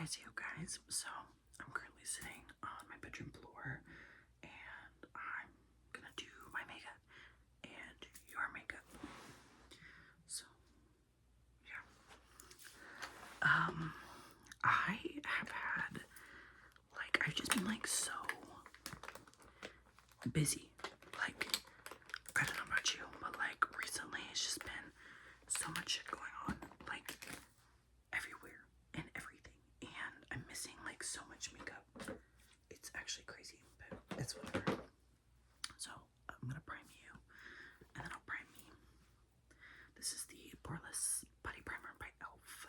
guys, so I'm currently sitting on my bedroom floor and I'm gonna do my makeup and your makeup. So, yeah. I have had, I've just been, so busy. I don't know about you, but, recently it's just been so much shit going on, everywhere and everything, and I'm missing so much makeup. It's actually crazy, but it's whatever. So I'm gonna prime you and then I'll prime me. This is the Poreless Body Primer by e.l.f.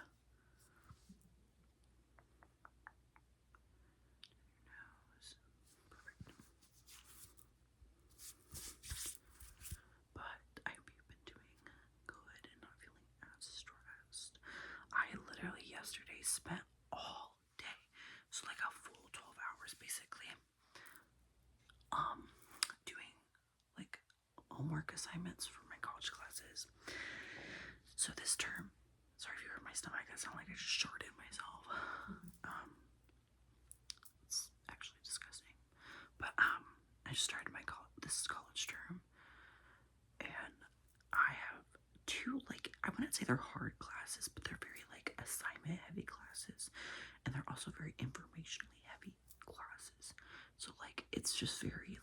Nose. Perfect. But I hope you've been doing good and not feeling as stressed. I literally yesterday spent all day, so a full 12 hours basically, doing homework assignments for my college classes. So this term, sorry if you heard my stomach, I sound like I just shorted myself. It's actually disgusting. But I just started my this college term, and I have two I wouldn't say they're hard classes, but they're very assignment heavy classes, and they're also very informationally heavy classes. So it's just very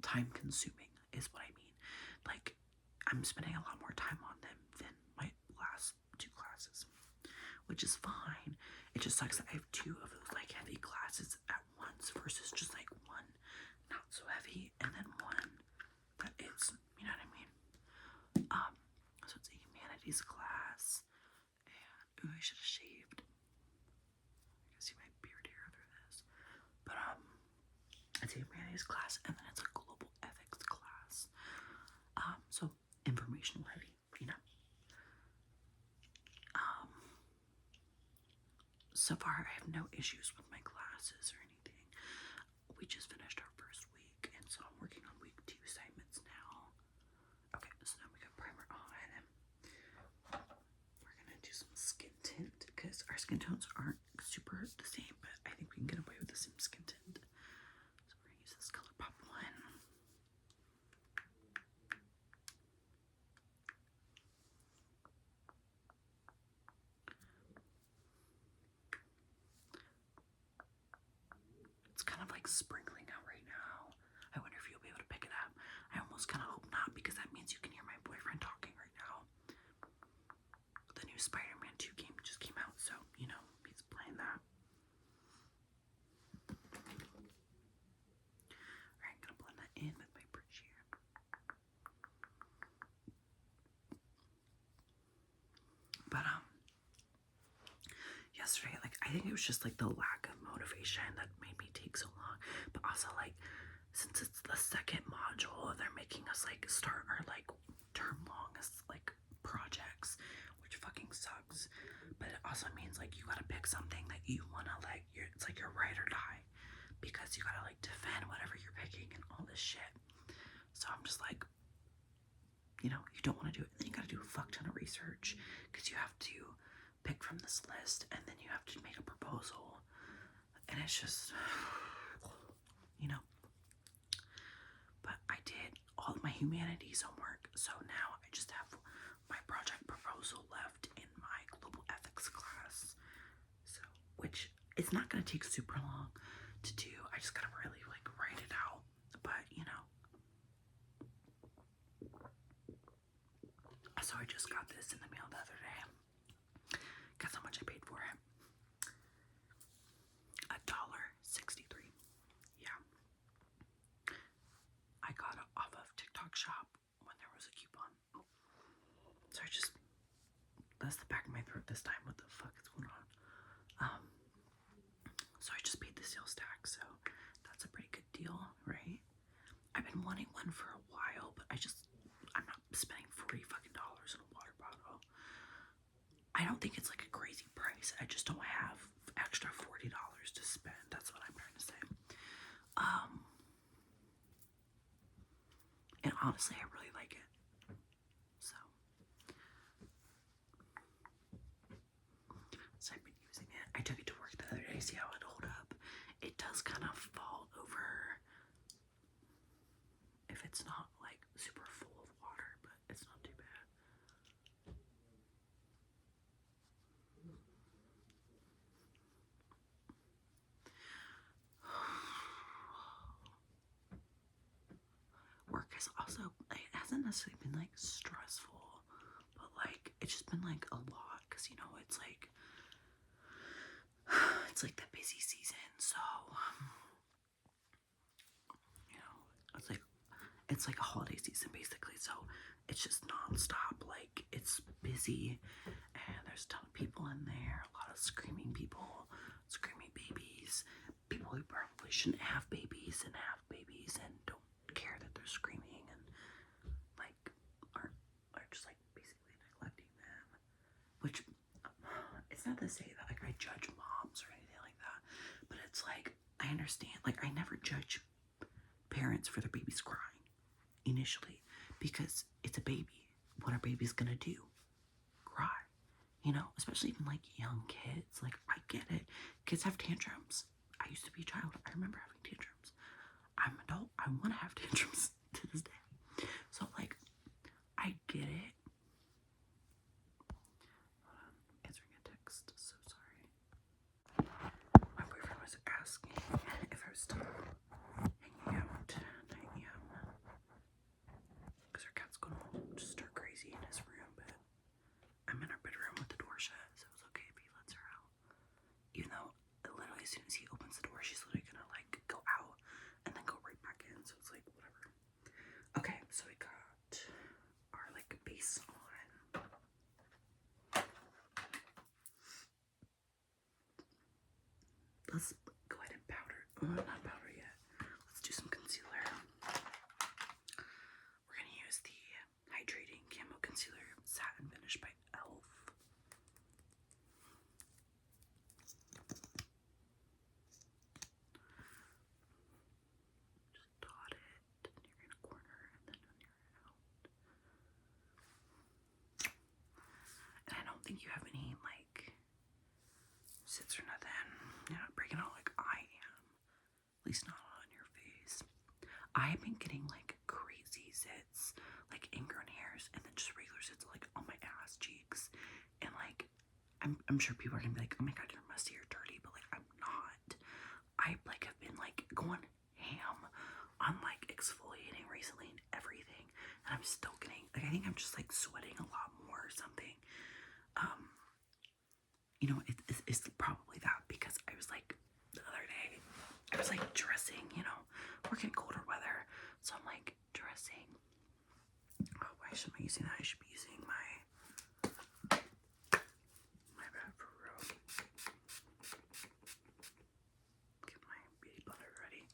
time consuming is what I mean. I'm spending a lot more time on them than my last two classes, which is fine. It just sucks that I have two of those heavy classes at once versus just one not so heavy and then one that is, you know what I mean? So it's a humanities class, and I should have shaved. You can see my beard here through this. But it's a humanities class, and then it's a global ethics class. So informational heavy, you know. So far I have no issues with my classes or anything. We just finished our first week, and so I'm working on week 2 assignments now. Okay, so then we got primer on, and we're gonna do some skin tint because our skin tones aren't super the same, but I think we can get away with the same skin tint. So we're gonna use this ColourPop one. It's kind of sprinkling out right now. I wonder if you'll be able to pick it up. I almost kind of hope not, because that means you can hear my boyfriend talking right now. The new Spider-Man 2 game just came out, so, you know, he's playing that. Alright, I'm gonna blend that in with my bridge here. But, yesterday, I think it was just, the lack of motivation that made me take so long. But also, since it's the second module, they're making us, start our, term longest, projects, which fucking sucks. But it also means, you gotta pick something that you wanna, it's your ride or die. Because you gotta, defend whatever you're picking and all this shit. So I'm just you know, you don't wanna do it. And then you gotta do a fuck ton of research. Because you have to pick from this list, and then you have to make a proposal. And it's just, you know. But I did all of my humanities homework, so now I just have my project proposal left in my global ethics class. So, which it's not gonna take super long to do. I just gotta really write it out. But you know. So I just got this in the mail the other day. Guess how much I paid for it? $1.63. Yeah. I got it off of TikTok Shop when there was a coupon. So that's the back of my throat this time. What the fuck is going on? So I just paid the sales tax, so that's a pretty good deal, right? I've been wanting one for a while, but I'm not spending $40 fucking on a water bottle. I don't think it's a crazy price. I just don't have extra $40 to spend. That's what I'm trying to say. And honestly, I really like it. So I've been using it. I took it to work the other day, see how it hold up. It does kind of fall over if it's not like super full of water, but it's not too bad. Work has also, it hasn't necessarily been like stressful, but like it's just been like a lot because you know it's like the busy season, so you know it's like a holiday season basically, so it's just non-stop. Like it's busy and there's a ton of people in there, a lot of screaming people, screaming babies, people who probably shouldn't have babies and don't care that they're screaming and like are just like basically neglecting them, which it's not to say that like I judge moms or anything like that, but it's like I understand, like I never judge parents for their babies crying initially because it's a baby. What are babies gonna do? Cry, you know, especially even like young kids. Like I get it, kids have tantrums. I used to be a child, I remember having tantrums. I'm an adult, I want to have tantrums to this day, so like I get it. Hold on, answering a text, so sorry. My boyfriend was asking if I was still hanging out at 9 a.m. because our cat's gonna just start crazy in his room, but I'm in our bedroom with the door shut, so it's okay if he lets her out. Even though literally as soon as he opens the door, she's literally gonna like go out and then go right back in, so it's like whatever. Okay, so we got our like base on. Let's go ahead and powder. Not powder yet. Let's do some concealer. We're gonna use the Hydrating Camo Concealer Satin Finish by e.l.f. Just dot it near in a corner and then near it out. And I don't think you have any like sits or nothing. You're not breaking out like I am. At least not on your face. I've been getting like crazy zits, like ingrown hairs, and then just regular zits like on my ass cheeks. And like I'm sure people are gonna be like, oh my god, you're musty or dirty, but like I'm not. I like have been like going ham on like exfoliating recently and everything, and I'm still getting like I think I'm just like sweating a lot more or something. You know, it's probably that because I was like the other day, I was like dressing, you know, we're getting colder weather, so I'm like dressing. Oh, why should I be using that? I should be using my bad for real. Get my beauty blender ready.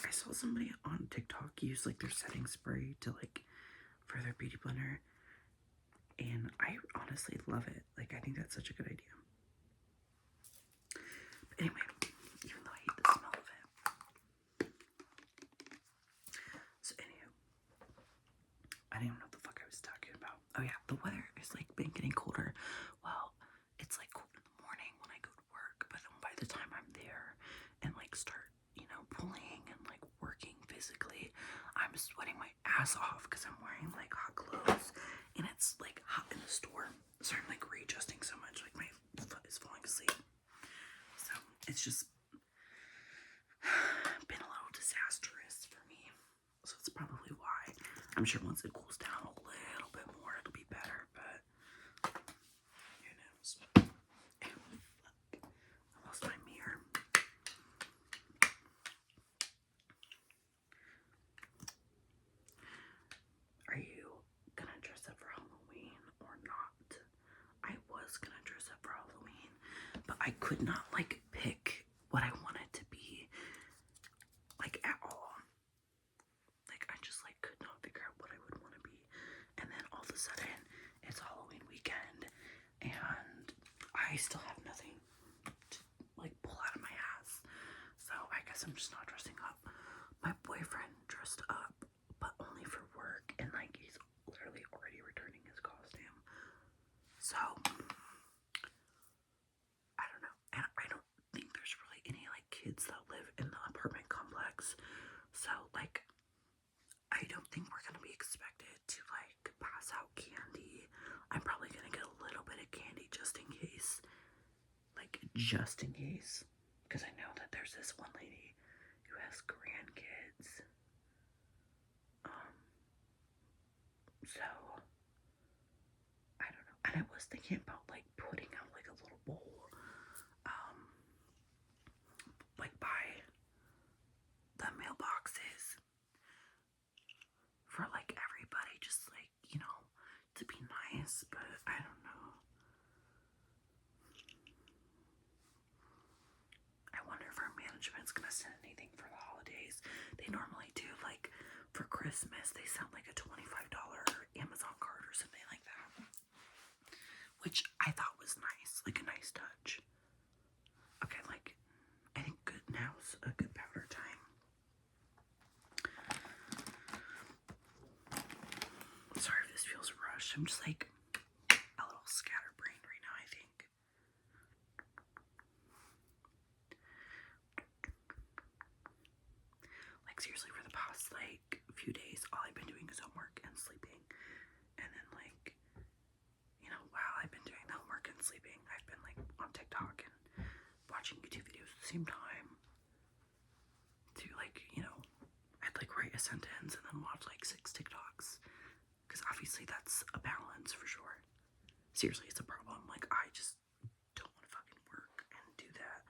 I saw somebody on TikTok use like their setting spray to like for their beauty blender, and I honestly love it. Like I think that's such a good idea. But anyway, even though I hate the smell of it. So anywho, I don't even know what the fuck I was talking about. Oh yeah, the weather has like been getting colder. Well, it's like cold in the morning when I go to work, but then by the time I'm there and like start, you know, pulling and like working physically, I'm sweating my ass off because I'm wearing like hot clothes and it's like hot in the store. So I'm like readjusting so much, like my foot is falling asleep. So it's just been a little disastrous for me. So it's probably why. I'm sure once it cools down a little bit more, it'll be better, but who knows. I lost my mirror. Are you gonna dress up for Halloween or not? I was gonna dress up for Halloween, but I could not like pick what I wanted to be like at all. Like I just like could not figure out what I would want to be. And then all of a sudden it's Halloween weekend and I still have nothing to like pull out of my ass. So I guess I'm just not dressing up. My boyfriend dressed up, but only for work, and like he's literally already returning his costume. So just in case, because I know that there's this one lady who has grandkids. So I don't know. And I was thinking about like putting out like a little bowl, like by the mailboxes for like everybody, just like, you know, to be nice, but I don't know. I wonder if our management's gonna send anything for the holidays. They normally do, like for Christmas, they send like a $25 Amazon card or something like that, which I thought was nice, like a nice touch. Okay, like I think good now's a good powder time. Sorry if this feels rushed. I'm just like a little scatterbrained right now, I think. Like seriously, for the past like few days, all I've been doing is homework and sleeping. And then like, you know, while I've been doing the homework and sleeping, I've been like on TikTok and watching YouTube videos at the same time to like, you know, I'd like write a sentence and then watch like 6 TikToks. Because obviously that's a balance for sure. Seriously, it's a problem. Like, I just don't want to fucking work and do that.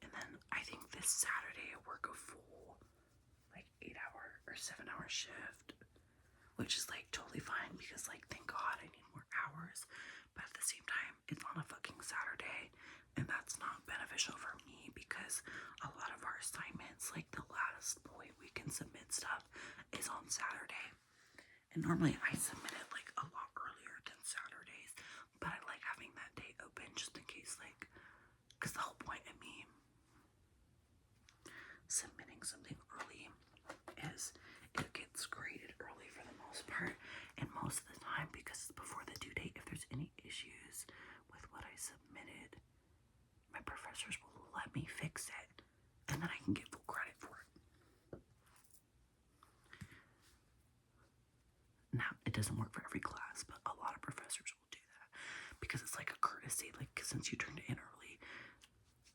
And then I think this Saturday I work a full like 8-hour or 7-hour shift, which is like totally fine because like thank God I need more hours. But at the same time, it's on a fucking Saturday, and that's not beneficial for me because a lot of our assignments, like the last point we can submit stuff, is on Saturday. And normally I submit it like a lot earlier than Saturdays, but I like having that day open just in case, like, because the whole point of me submitting something early is it gets graded early for the most part, and most of the time, because it's before the due date, if there's any issues with what I submitted, my professors will let me fix it, and then I can get full credit for it. Now, it doesn't work for every class, but a lot of professors will do that because it's like a courtesy, like since you turned it in early,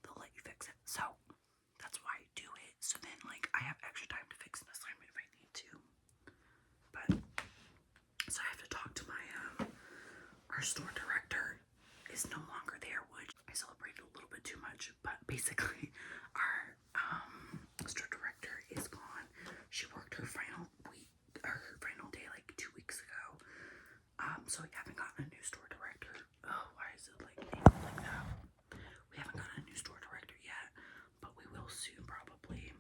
they'll let you fix it. So that's why I do it. So then like I have extra time to fix an assignment if I need to. But so I have to talk to my our store director is no longer there, which I celebrated a little bit too much, but basically our store director is gone. She worked her final week or her final day like 2 weeks ago. So we haven't gotten a new store director. Oh, why is it like angled like that? We haven't gotten a new store director yet, but we will soon probably.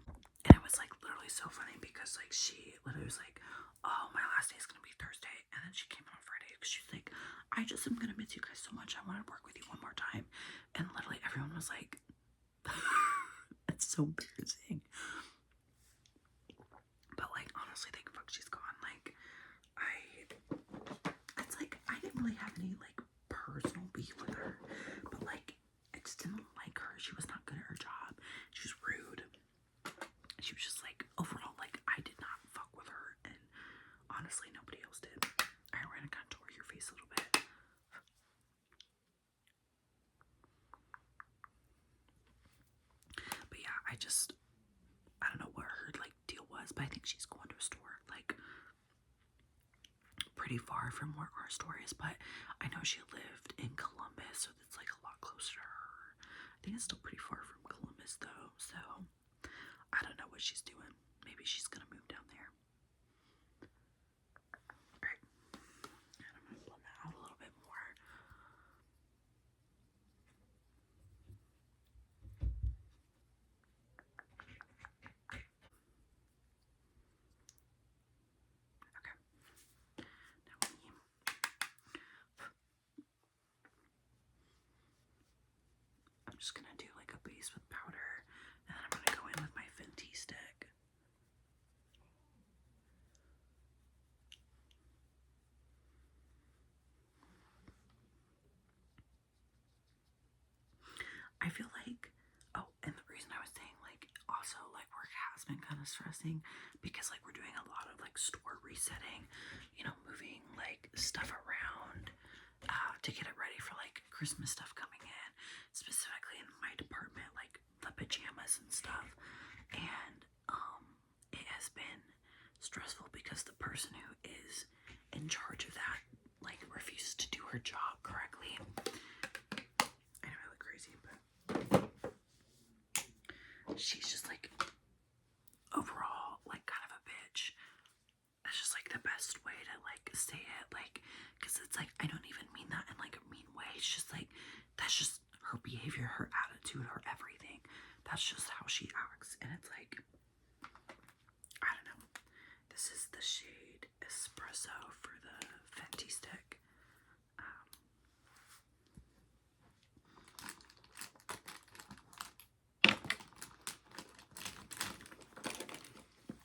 And it was like literally so funny because like she literally was like, oh, my last day is gonna be Thursday, and then she came on Friday because she's like, I just am gonna miss you guys so much. I want to work with you one more time. And literally everyone was like, it's so embarrassing. But like honestly, thank fuck she's gone. Like it's like I didn't really have any like personal beef with her, but like I just didn't like her. She was not good at her job. She was rude. She was just like overall like I did not fuck with her, and honestly nobody else did. Alright, we're gonna contour your face a little bit. But yeah, I don't know what her like deal was, but I think she's going to a store like pretty far from where our store is, but I know she lived in Columbus, so it's like a lot closer to her. I think it's still pretty far from Columbus though, so I don't know what she's doing. Maybe she's gonna move down there. Alright, and I'm gonna blend that out a little bit more. Okay, now I'm just gonna do like a base with powder, and then I'm gonna go in with my Fenty stick. I feel like, oh, and the reason I was saying like also like work has been kind of stressing because like we're doing a lot of like store resetting, you know, moving like stuff around to get it ready for like Christmas stuff coming in, specifically in my department, like the pajamas and stuff. And it has been stressful because the person who is in charge of that like refuses to do her job correctly. I know I look crazy, but she's just like overall like kind of a bitch. That's just like the best way to like say it, like, because it's like I don't even mean that in like a mean way. It's just like that's just her behavior, her attitude, her everything. That's just how she acts. And it's like, I don't know. This is the shade Espresso for the Fenty stick.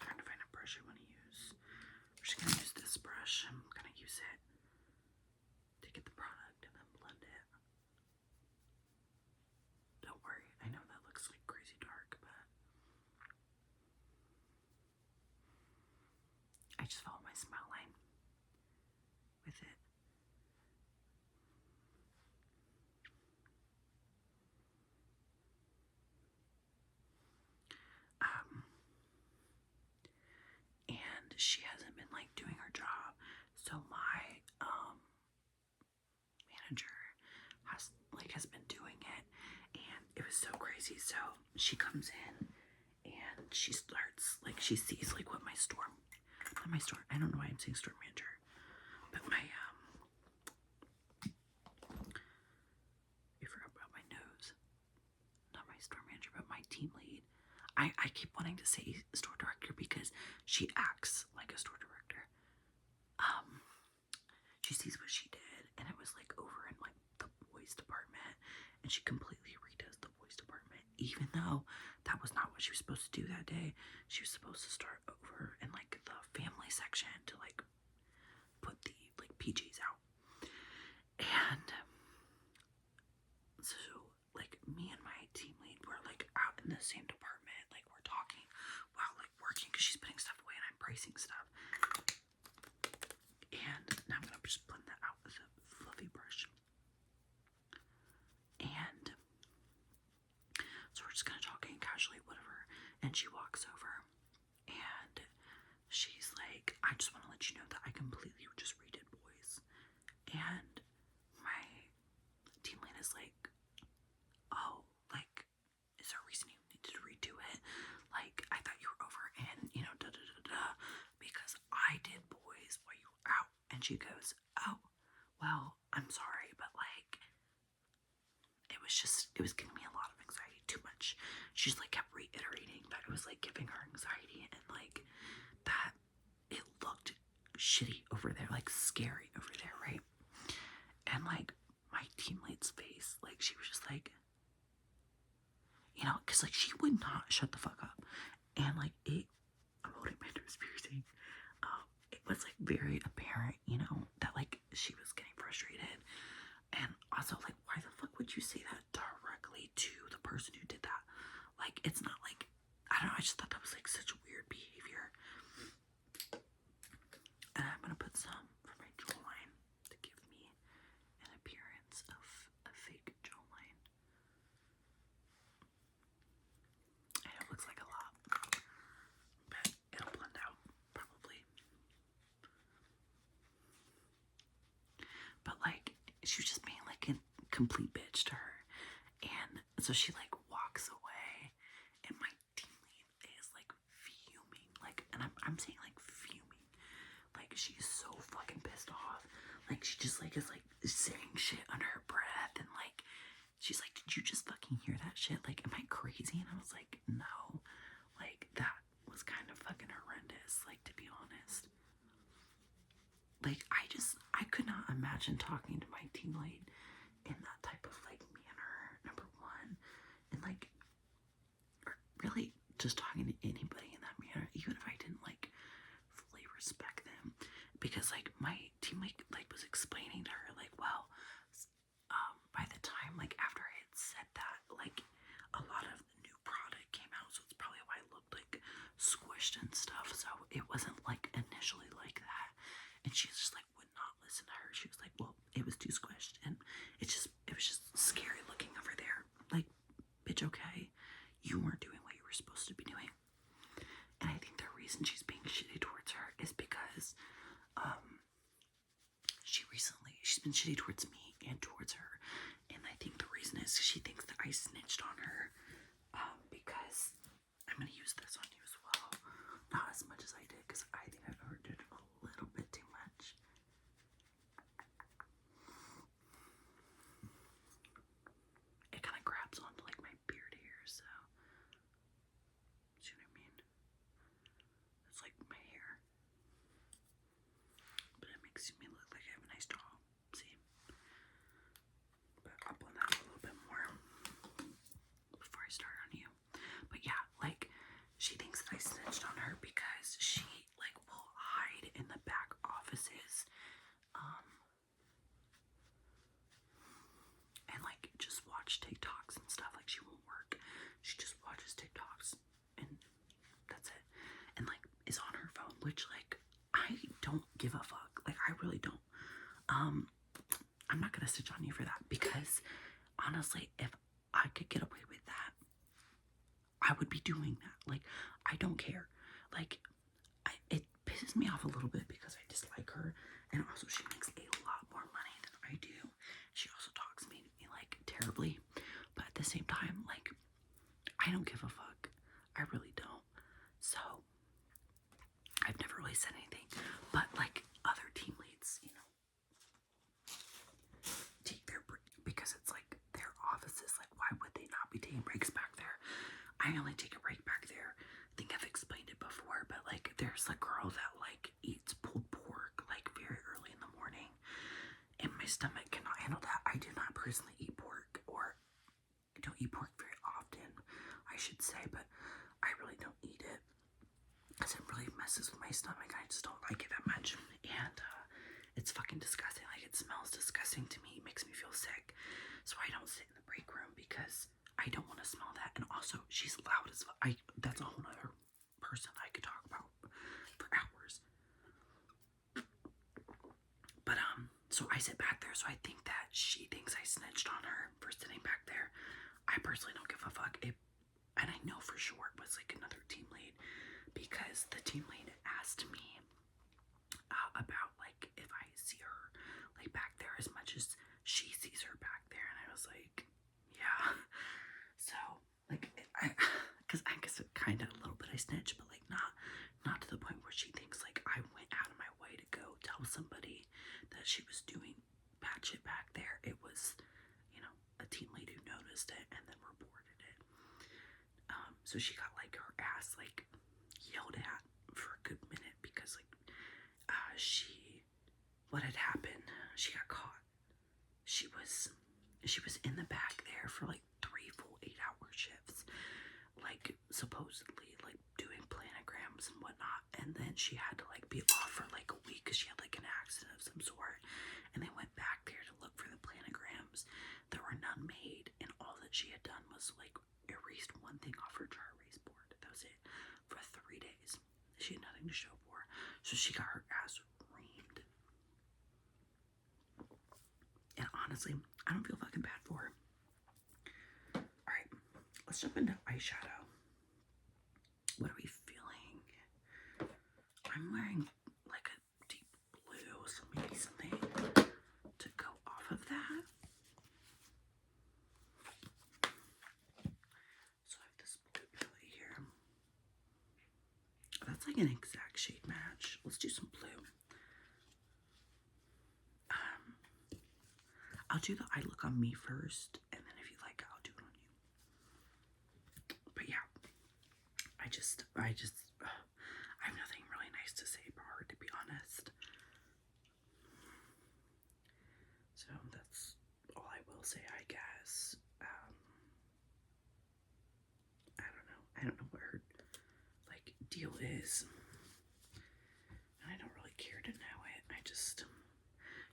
Trying to find a brush I want to use. I'm just gonna use this brush. I'm gonna use it to get the product and then blend it. Don't worry, I know that looks like crazy dark, but I just follow my smile line with it. And she hasn't been like doing her job, so my manager has been doing it, and it was so crazy. So she comes in and she starts like, she sees like what my store, not my store, I don't know why I'm saying store manager, but my you forgot about my nose, not my store manager, but my team lead. I keep wanting to say store director because she acts like a store director. She sees what she did, and it was like over in like the boys department, and she completely redoes the boys department, even though that was not what she was supposed to do that day. She was supposed to start over in like the family section to like put the like PJs out. And so like me and my team lead were like out in the same department, like we're talking while like working because she's putting stuff away and I'm pricing stuff. And now I'm gonna just blend that out with a fluffy brush. And so we're just kind of talking casually, whatever. And she walks over and she's like, I just want to let you know that I completely just redid boys. And my team lead is like, oh, like, is there a reason you needed to redo it? Like, I thought you were over in, you know, because I did boys while you were out. And she goes, oh, well, I'm sorry, but like, it was giving me a lot of anxiety, too much. She just like kept reiterating that it was like giving her anxiety, and like that it looked shitty over there, like scary over there, right? And like my team lead's face, like she was just like, you know, because like she would not shut the fuck up. And like I'm holding my nose piercing. It was like very apparent, you know, that like she was getting frustrated. And also like, why the fuck would you say that directly to the person who did that? Like, it's not like, I don't know, I just thought that was like such weird behavior. And I'm gonna put some for my jawline to give me an appearance of a fake jawline. I know it looks like a lot, but it'll blend out probably. But like, she was just being like a complete bitch to her. And so she like walks away, and my team lead is like fuming, like, and I'm saying like fuming, like she's so fucking pissed off, like she just like is like saying shit under her breath, and like she's like, did you just fucking hear that shit? Like, am I crazy? And I was like, no, like that was kind of fucking horrendous, like, to be honest. Like, I could not imagine talking to my team lead in that type of like manner, number one, and like really just talking to anybody in that manner, even if I didn't like fully respect them, because like my teammate like was explaining to her like, well, by the time like after I had said that, like a lot of the new product came out, so it's probably why squished and stuff, so it wasn't like initially like that. And she just like would not listen to her. She was like, well, it was too squished, and it was just scary looking over there. Like, bitch, okay, you weren't doing what you were supposed to be doing. And I think the reason she's being shitty towards her is because she's been shitty towards me and towards her. And I think the reason is she thinks that I snitched on her, because I'm gonna use this on you as well. Not as much as I did, because I think I overdid a little bit too much. It kind of grabs onto like my beard here, so see what I mean? It's like my hair, but it makes me look like I have a nice jaw. See? But I'll blend that a little bit more before I start on you. But yeah, like, she thinks that I snitched on her because she like will hide in the back offices, and like just watch TikToks and stuff. Like, she won't work. She just watches TikToks and that's it. And like is on her phone, which like I don't give a fuck. Like, I really don't. I'm not gonna stitch on you for that, because honestly, if I could get away with that, I would be doing that. Like, I don't care. Like, it pisses me off a little bit because I dislike her, and also she makes a lot more money than I do. She also talks me like terribly, but at the same time, like, I don't give a fuck. I really don't. So I've never really said anything, but like other team leads, you know, take their break, because it's like their offices. Like, why would they not be taking breaks back there? I only take a break back there. I think I've explained it before, but like there's a girl that like eats pulled pork like very early in the morning, and my stomach cannot handle that. I do not personally eat pork, or I don't eat pork very often, I should say, but I really don't eat it because it really messes with my stomach. I just don't like it that much, and it's fucking disgusting. Like, it smells disgusting to me. It makes me feel sick, so I don't sit in the break room because I don't want to smell that. And also, she's loud as fuck. That's a whole other person I could talk about for hours. But so I sit back there, so I think that she thinks I snitched on her for sitting back there. I personally don't give a fuck. And I know for sure it was like another team lead, because the team lead asked me about like if I see her like back there as much as she sees her back there, and I was like, yeah. So like, because I guess it kind of a little bit I snitched, but like not to the point where she thinks like I went out of my way to go tell somebody that she was doing bad shit back there. It was, you know, a team lead who noticed it and then reported it. So she got like her ass like yelled at for a good minute, because like what had happened, she got caught. She was in the back there for like 3 full 8-hour shifts, like supposedly like doing planograms and whatnot, and then she had to like be off for like a week because she had like an accident of some sort, and they went back there to look for the planograms. There were none made, and all that she had done was like erased one thing off her dry erase board. That was it. For 3 days, she had nothing to show for, so she got her ass reamed. And honestly, I don't feel fucking bad for her. Alright, let's jump into eyeshadow. What are we feeling? I'm wearing like a deep blue, so maybe something to go off of that. So I have this blue palette here. That's like an exact shade match. Let's do some blue. I'll do the eye look on me first, and then if you like it, I'll do it on you. But yeah, I have nothing really nice to say about her, to be honest. So that's all I will say, I guess. I don't know what her like deal is, and I don't really care to know it.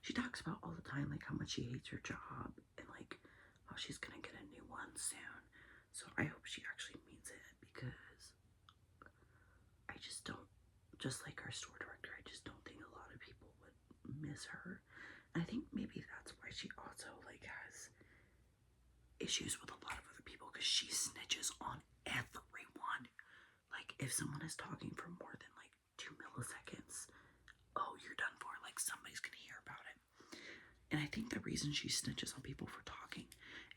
She talks about all the time like how much she hates her job, and like how she's gonna get a new one soon. So I hope she actually means it, because I just miss her. And I think maybe that's why she also like has issues with a lot of other people, because she snitches on everyone. Like if someone is talking for more than like 2 milliseconds, oh, you're done for. Like somebody's gonna hear about it. And I think the reason she snitches on people for talking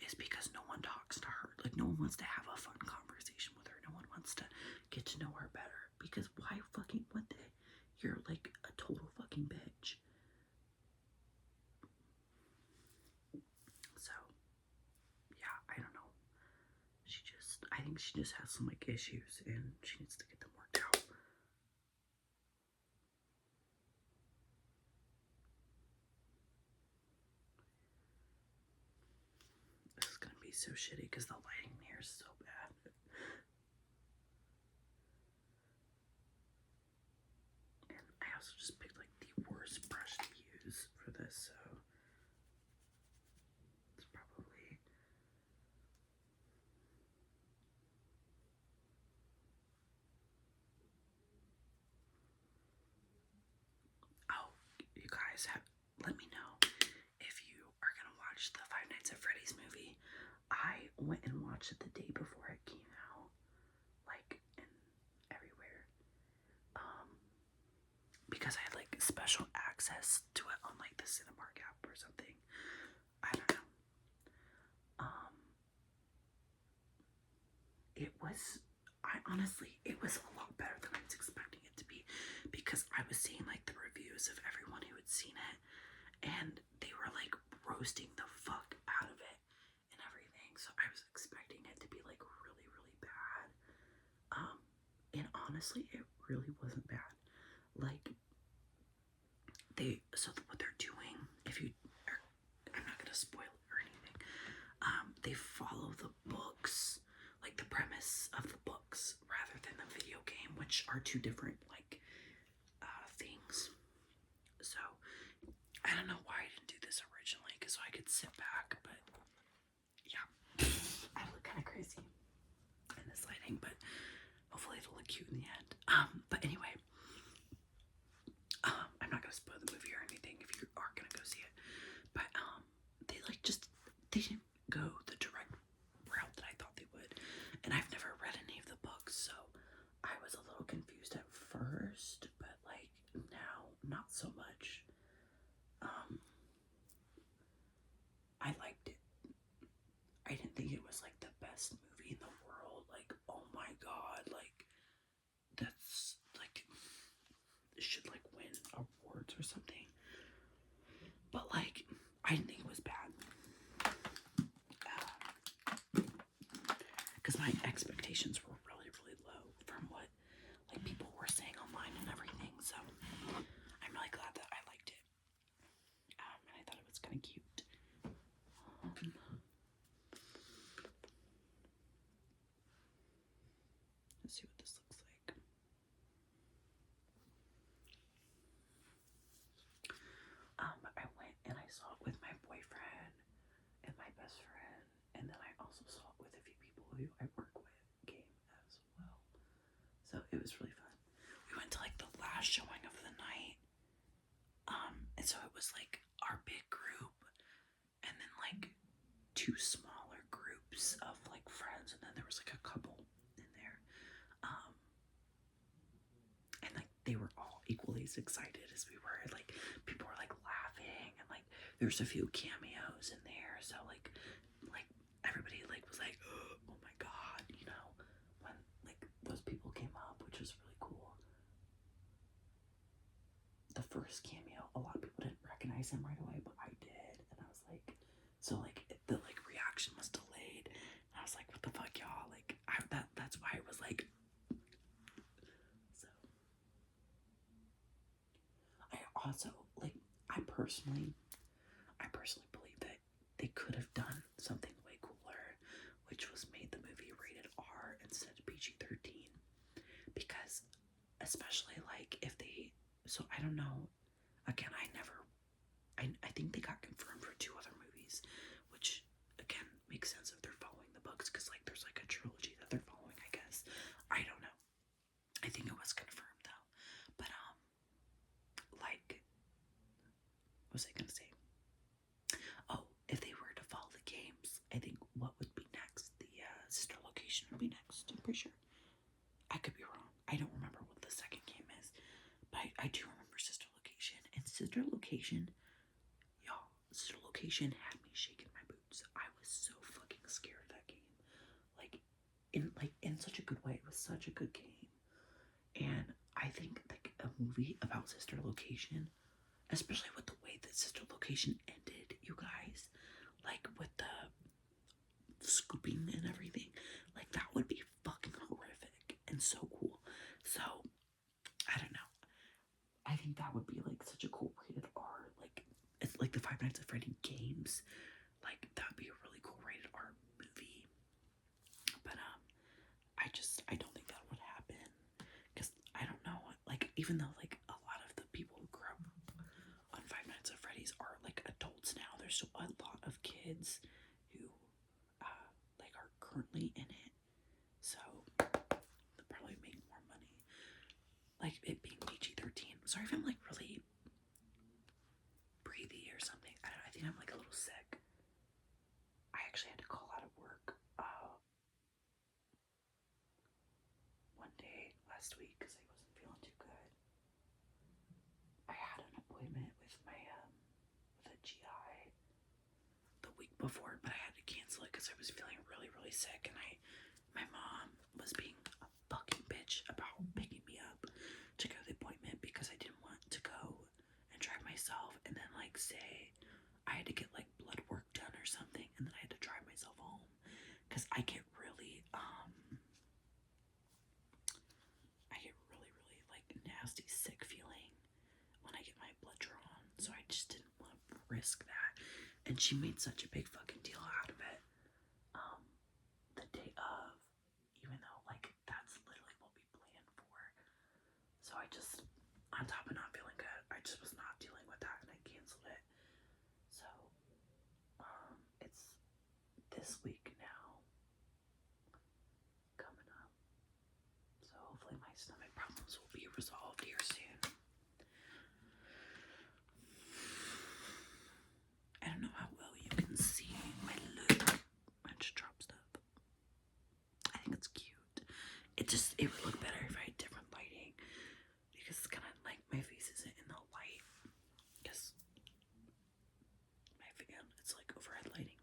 is because no one talks to her. Like no one wants to have a fun conversation with her. No one wants to get to know her better. Because why fucking would they? You're like a total fucking bitch. So, yeah, I don't know. I think she just has some like issues and she needs to get them worked out. This is gonna be so shitty because the lighting here is so bad. And I also just picked like the worst brush to use for this, so it's probably. Oh, you guys let me know if you are gonna watch the Five Nights at Freddy's movie. I went and watched it the day before it came out, like in everywhere, because I had like special access to it on like the Cinemark app or something. I don't know. It was a lot better than I was expecting it to be, because I was seeing like the reviews of everyone who had seen it, and they were like roasting the fuck out of it and everything. So I was expecting it to be like really, really bad. And honestly, it really wasn't bad. Like what they're doing, I'm not gonna spoil it or anything. They follow the books, like the premise of the books, rather than the video game, which are two different like things. So I don't know why I didn't do this originally, because I could sit back, but yeah, I look kind of crazy in this lighting, but hopefully it'll look cute in the end. But anyway, I'm not gonna spoil the movie or anything if you are gonna go see it. But they didn't go the direct route that I thought they would. And I've never read any of the books, so I was a little confused at first, but like now not so much. I liked it. I didn't think it was like the best movie in the world. Like, oh my god, like that's like it should like win awards or something. But like I didn't think it was bad. Because my expectations were really, really low from what like people were saying online and everything. So I'm really glad that I liked it. And I thought it was kind of cute. Let's see what this looks like. I went and I saw it with my boyfriend and my best friend, and then I also saw it with a few people who I work with came as well. So it was really fun. We went to like the last showing of the night. And so it was like our big group and then like two smaller groups of like friends, and then there was like a couple in there. And like they were all equally as excited as we were. Like people were like laughing, and like there's a few cameos in there. So like everybody like was like, oh my god, you know, when like those people came up, which was really cool. The first cameo, a lot of people didn't recognize him right away, but I did, and I was like, so like the like reaction was delayed, and I was like, what the fuck, y'all? Like that's why it was like. So I also like I personally believe that they could have done something way cooler, which was made the movie rated R instead of PG-13, because especially like if they, so I don't know, again, I think they got confirmed for 2 other movies, which again makes sense if they're following the books, because like there's like a trilogy that they're following, I guess. I don't know. I think it was confirmed though. But like Location would be next. I'm pretty sure. I could be wrong. I don't remember what the second game is, but I do remember Sister Location. And Sister Location, y'all, Sister Location had me shaking my boots. I was so fucking scared of that game. Like in such a good way. It was such a good game. And I think like a movie about Sister Location, especially with the way that Sister Location ended, you guys, like with the scooping and everything, like that would be fucking horrific and so cool. So I don't know. I think that would be like such a cool rated R. Like it's like the Five Nights at Freddy games. Like that would be a really cool rated R movie. But I don't think that would happen because I don't know. Like even though like a lot of the people who grew up on Five Nights at Freddy's are like adults now, there's still a lot of kids who like are currently in it. So they'll probably make more money. Like it being PG-13. Sorry if I'm like really breathy or something. I don't know. I think I'm like a little sick. I actually had to call out of work one day last week because I wasn't feeling too good. I had an appointment with my with a GI the week before, but I had to cancel it because I was feeling really, really sick, and my mom was being a fucking bitch about picking me up to go to the appointment because I didn't want to go and drive myself and then like say I had to get like blood work done or something, and then I had to drive myself home because I get really really like nasty sick feeling when I get my blood drawn, so I just didn't want to risk that. And she made such a big fucking deal out of it the day of, even though like that's literally what we planned for. So I just, on top of not feeling good, I just was not dealing with that and I canceled it. So it's this week now coming up. So hopefully my stomach problems will be resolved here soon. I don't know how well you can see my look. I just dropped stuff. I think it's cute. It would look better if I had different lighting because it's kind of like my face isn't in the light because my fan, it's like overhead lighting.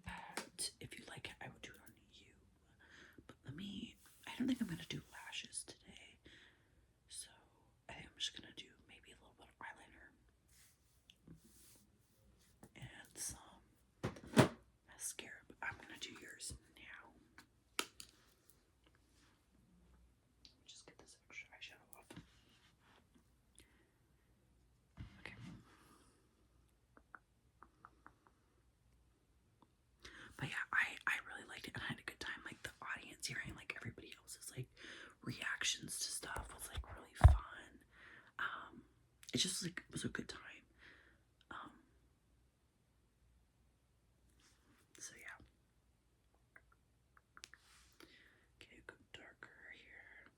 But if you like it, I would do it on you. But I don't think I'm gonna do lashes today. So I think I'm just gonna do maybe a little bit of eyeliner and some mascara. But I'm gonna do yours now. Just get this extra eyeshadow off. Okay. But yeah, I really liked it and I had a good time. Like the audience hearing like everybody else's like reactions to stuff was like really fun. It just like was a good time. So yeah. Okay, go darker here.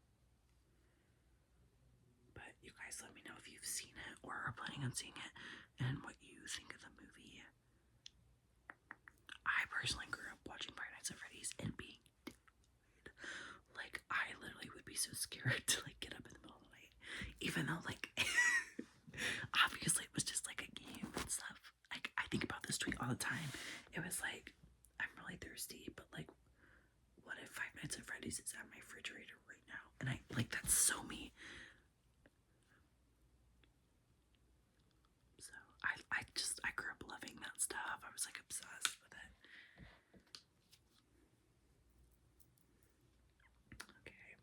But you guys let me know if you've seen it or are planning on seeing it and what you think of the movie. I personally grew up watching Five Nights at Freddy's and being like, I literally would be so scared to like get up in the middle of the night, even though like obviously it was just like a game and stuff. Like I think about this tweet all the time. It was like, I'm really thirsty, but like, what if Five Nights at Freddy's is at my refrigerator right now? And I like, that's so me. So I grew up loving that stuff. I was like obsessed with it. Okay,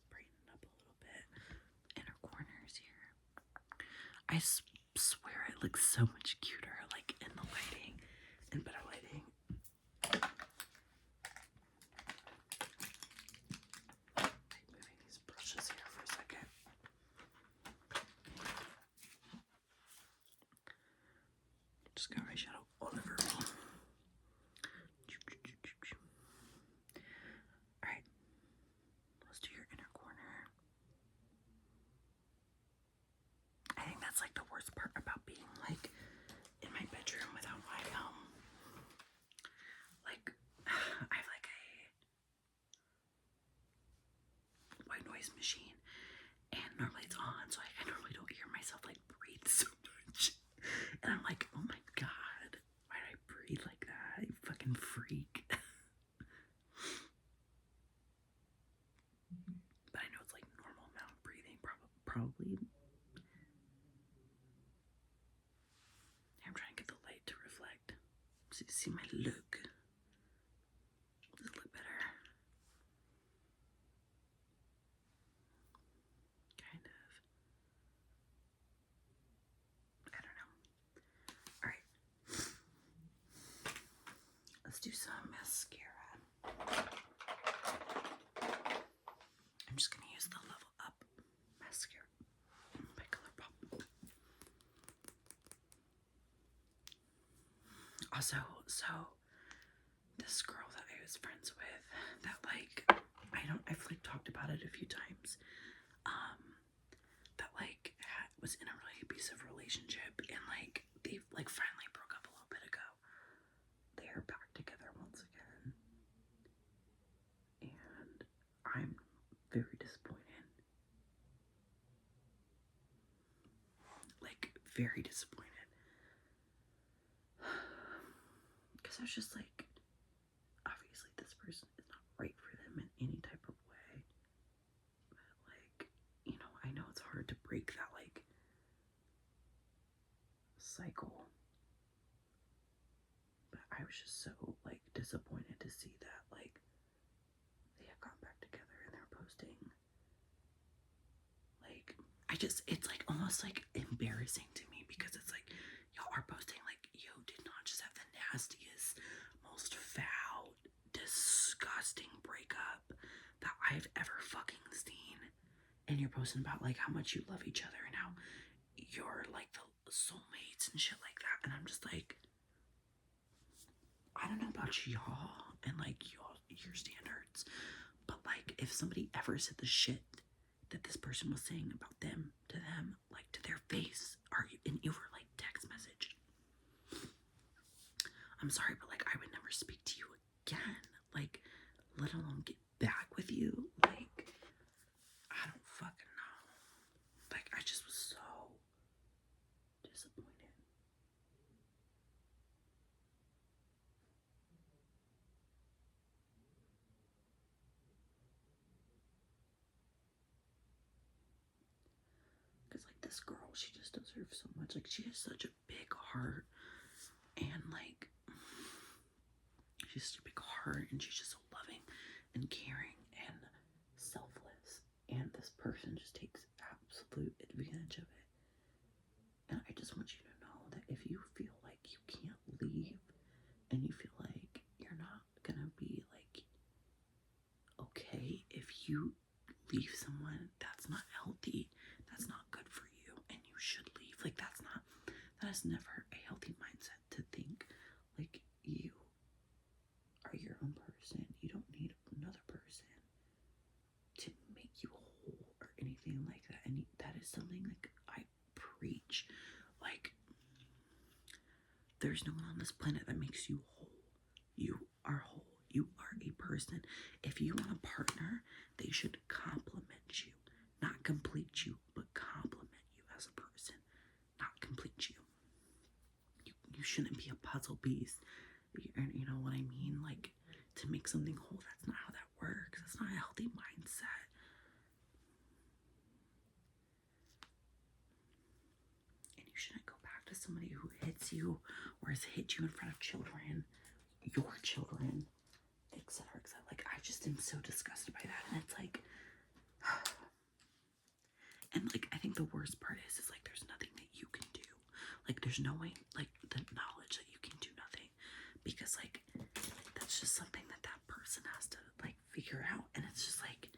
brighten up a little bit. Inner corners here. I swear it looks so much cuter, like in the lighting, in better lighting. I'm moving these brushes here for a second. Just got eyeshadow all over me. Alright, let's do your inner corner. I think that's like the worst part about being like Let's do some mascara. I'm just gonna use the Level Up mascara by ColourPop. Also, so this girl that I was friends with, that like I've like talked about it a few times. That like was in a really abusive relationship, and like they like finally broke up a little bit ago. They are back together once again, and I'm very disappointed. Like very disappointed, because I was just like, obviously this person is not right for them in any type of way. But like, you know, I know it's hard to break that like cycle. But I was just so like disappointed to see that like they have gotten back together and they're posting. Like it's like almost like embarrassing to me, because it's like y'all are posting like you did not just have the nastiest, most foul, disgusting breakup that I've ever fucking seen, and you're posting about like how much you love each other and how you're like the soulmates and shit like that. And I'm just like, I don't know about y'all and like your standards, but like if somebody ever said the shit that this person was saying about them to them, like to their face, and you were like text message, I'm sorry, but like I would never speak to you again. Like, let alone get back with you. Like, I don't fucking know. Like, I just was so disappointed. Because like this girl, she just deserves so much. Like, she has such a big heart, and like she's such a big heart, and she's just so loving and caring and selfless. And this person just takes absolute advantage of it. And I just want you to know that if you feel like you can't leave, and you feel like you're not gonna be like okay if you leave someone, that's not healthy, that's not good for you, and you should leave. Like that is never a healthy mindset to think. Like, you are your own person, you don't need another person to make you whole or anything like that. And that is something like I preach. Like, there's no one on this planet that makes you whole. You are whole. You are a person. If you want a partner, they should complement you. Not complete you, but complement you as a person. Not complete you. You shouldn't be a puzzle piece. You know what I mean? Like, to make something whole, that's not how that works. That's not a healthy mindset. And you shouldn't go back to somebody who hits you or has hit you in front of children, your children, etc., etc. Like, I just am so disgusted by that. And it's like, and like, I think the worst part is like, there's nothing that you can do. Like, there's no way, like, the knowledge that you can do nothing, because like, that's just something that person has to like figure out. And it's just like,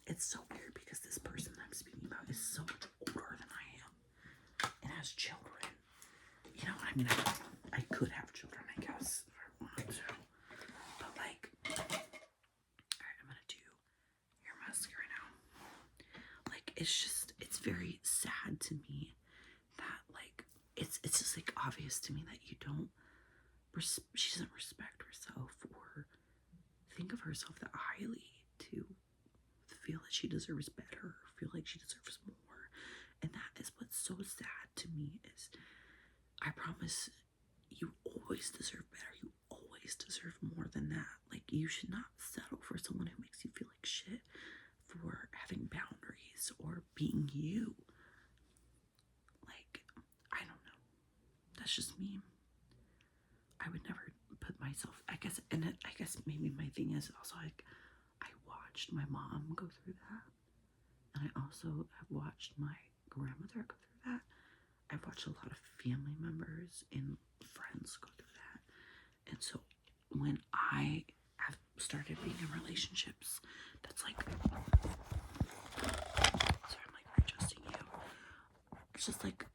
it's so weird, because this person that I'm speaking about is so much older than I am and has children. You know, I mean, I could have children, I guess, if I wanted to. But like, alright, I'm gonna do your mascara now. Like, it's very sad to me that like, it's just like obvious to me that you don't, she doesn't respect herself or think of herself that highly to feel that she deserves better, or feel like she deserves more. And that is what's so sad to me, is I promise you always deserve better. You always deserve more than that. Like, you should not settle for someone who makes you feel like shit for having boundaries or being you. Like, I don't know. That's just me. I would never put myself, I guess, and I guess maybe my thing is also like, I watched my mom go through that, and I also have watched my grandmother go through that. I've watched a lot of family members and friends go through that, and so when I have started being in relationships, that's like, sorry, I'm like readjusting you. It's just like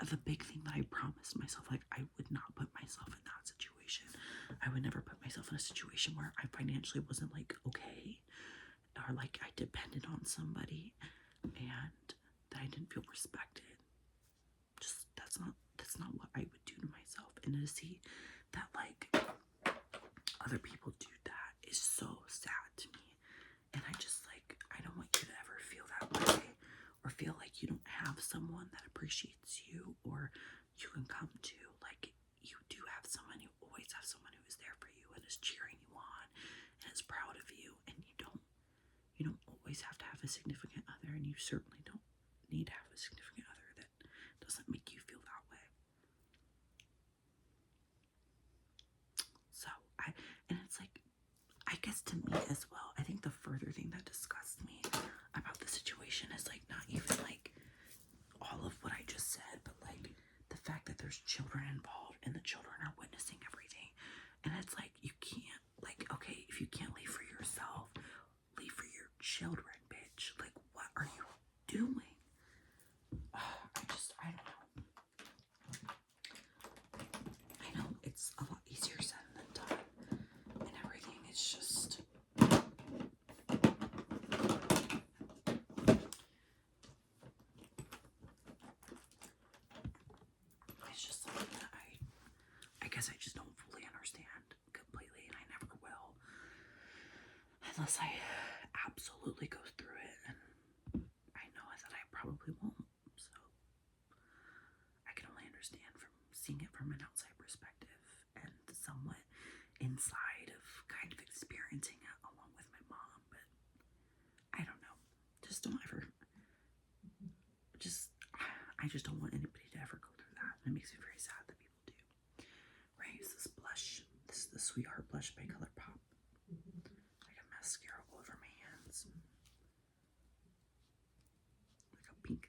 the big thing that I promised myself, like I would not put myself in that situation. I would never put myself in a situation where I financially wasn't like okay, or like I depended on somebody and that I didn't feel respected. Just that's not what I would do to myself. And to see that like other people do that is so sad to me. And I just like, I don't want you to ever feel that way, or feel like you don't have someone that appreciates you or you can come to. Like, you do have someone, you always have someone who is there for you and is cheering you on and is proud of you. And you don't always have to have a significant other, and you certainly don't need to have a significant other that doesn't make you feel that way. So and it's like, I guess to me as well, I think the further thing that disgusts me about the situation is like not even like all of what I just said, but like the fact that there's children involved and the children are witnessing everything. And it's like, you can't, like, okay, if you can't leave for yourself, leave for your children, bitch. Like, what are you doing? I don't know. I know it's a lot easier said than done, and everything is just, it's just something that I guess I just don't fully understand completely, and I never will, unless I absolutely go through it, and I know that I probably won't. So I can only understand from seeing it from an outside perspective and somewhat inside of kind of experiencing it along with my mom. But I don't know. Just don't ever. I just don't want anybody to ever go through that. And it makes me very sad that people do. Right? I use this blush. This is the Sweetheart blush by ColourPop. Like a mascara all over my hands. Like a pink.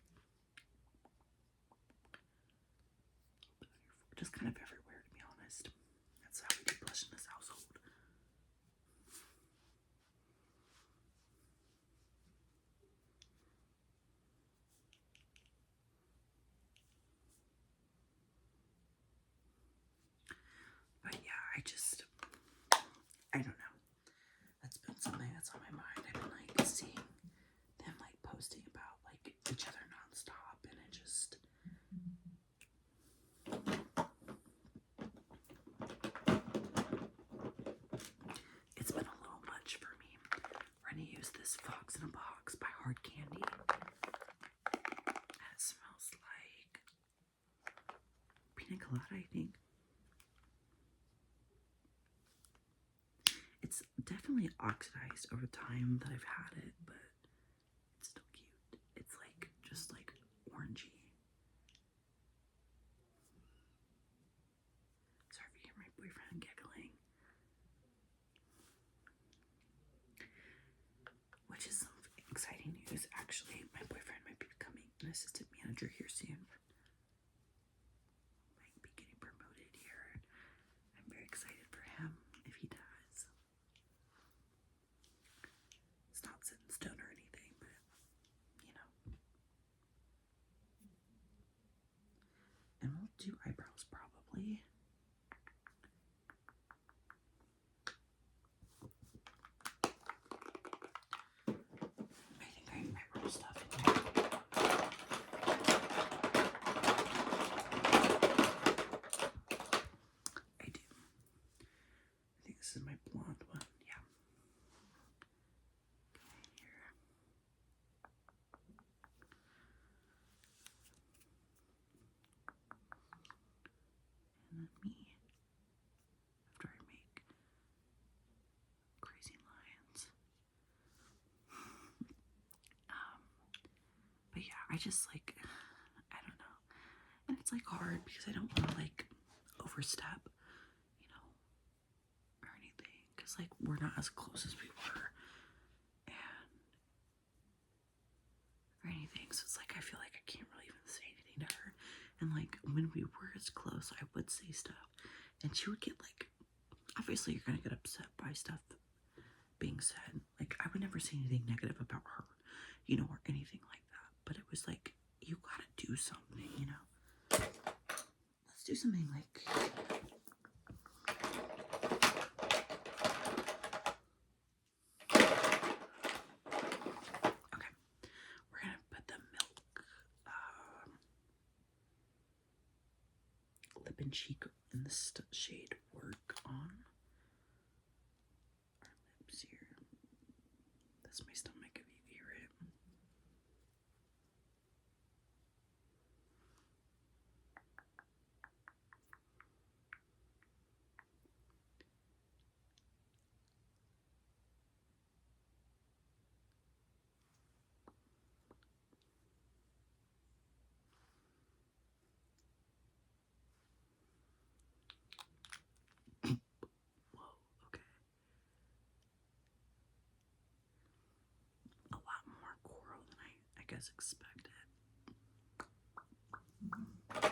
Just kind of everywhere, to be honest. That's how we do blush in this household. But yeah, I don't know. That's been something that's on my mind. I've been like seeing them like posting about like each other nonstop, and it just, it's been a little much for me. We're gonna use this Fox in a Box by Hard Candy. And it smells like pina colada, I think. It's definitely oxidized over time that I've had it, but it's still cute. It's like just like orangey. Sorry if you hear my boyfriend giggling. Which is some exciting news, actually. My boyfriend might be becoming an assistant manager here soon. Might be getting promoted here. I'm very excited for him if he does. It's not set in stone or anything, but you know. And we'll do eyebrows probably. I think I wrote stuff in there. I do. I think this is my blonde one. Yeah. Okay, here. And then me. After I make crazy lines. But yeah, I just like, I don't know. And it's like hard because I don't want to like overstep, you know, or anything. Because like we're not as close as we were. And, or anything. So it's like I feel like I can't really even say anything to her. And like when we were as close, I would say stuff. And she would get like obviously you're gonna get upset by stuff being said. Like, I would never say anything negative about her, you know, or anything like that. But it was like, you gotta do something, you know. Let's do something like, okay, we're gonna put the milk lip and cheek in the shade Work on our lips here. That's my stomach if you hear it. Whoa, okay. A lot more coral than I guess expected. And then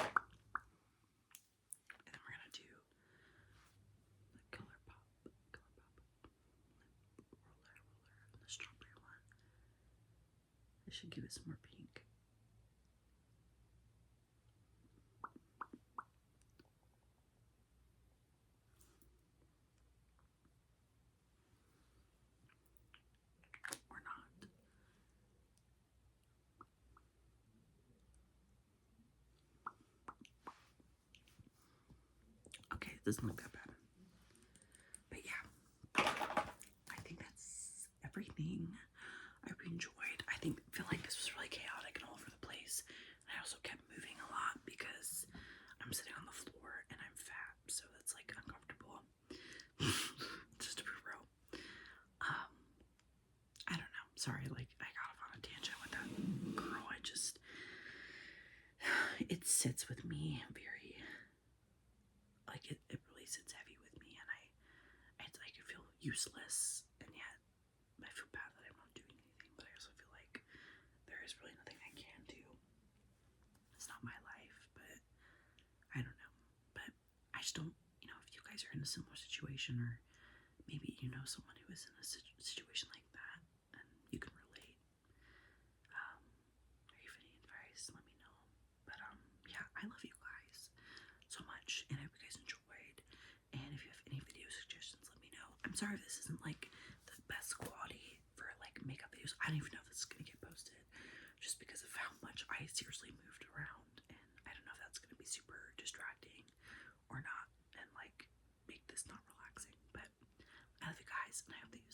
we're gonna do the Color Pop lip roller, and the strawberry one. This should give it some more pink. Or not. Okay, it doesn't look that bad. But yeah, I think that's everything I enjoyed. I feel like this was really chaotic and all over the place. And I also kept moving a lot because I'm sitting on the floor and I'm fat, so that's like uncomfortable. Just to be real. I don't know. Sorry, like I got off on a tangent with that girl. It sits with me very, like it really sits heavy with me, and I feel useless, and yet I feel bad that I'm not doing anything, but I also feel like there is really nothing I can do. It's not my life, but I don't know. But I just don't, you know, if you guys are in a similar situation, or maybe you know someone who is in a situation like that, and you can relate, or if you need advice, let me know. But yeah, I love you guys so much, and I hope you guys enjoyed. And if you have any video suggestions, let me know. I'm sorry if this isn't like the best quality for like makeup videos. I don't even know if this is gonna get posted, just because of how much I seriously moved around, and I don't know if that's gonna be super distracting or not, and like make this not relaxing. But I love you guys, and I hope that you